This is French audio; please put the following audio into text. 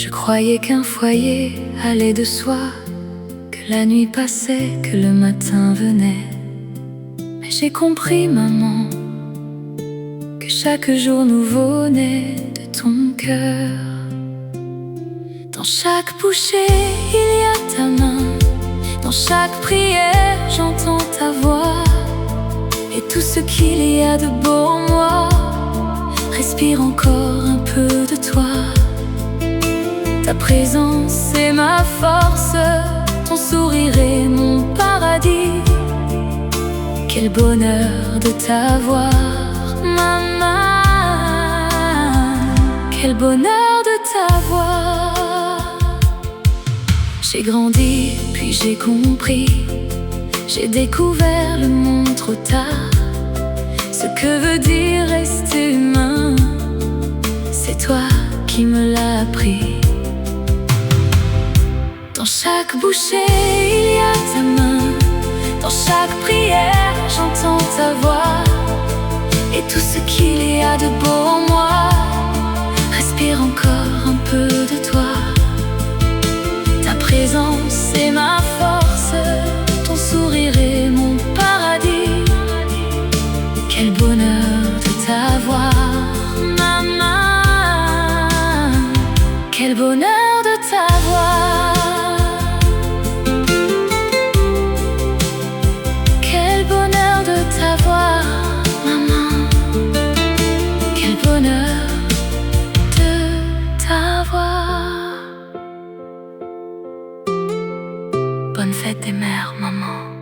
Je croyais qu'un foyer allait de soi, que la nuit passait, que le matin venait. Mais j'ai compris, maman, que chaque jour nouveau naît de ton cœur. Dans chaque bouchée, il y a ta main. Dans chaque prière, j'entends ta voix. Et tout ce qu'il y a de beau en moi respire encore un peu de toi. Ta présence est ma force, ton sourire est mon paradis. Quel bonheur de t'avoir, maman. Quel bonheur de t'avoir. J'ai grandi, puis j'ai compris. J'ai découvert le monde trop tard. Ce que veut dire rester humain, c'est toi qui me l'as appris. Dans chaque bouchée, il y a ta main. Dans chaque prière, j'entends ta voix. Et tout ce qu'il y a de beau en moi respire encore un peu de toi. Ta présence est ma force, ton sourire est mon paradis. Quel bonheur de t'avoir, maman. Quel bonheur de t'avoir. Quel bonheur de t'avoir, maman. Quel bonheur de t'avoir. Bonne fête des mères, maman.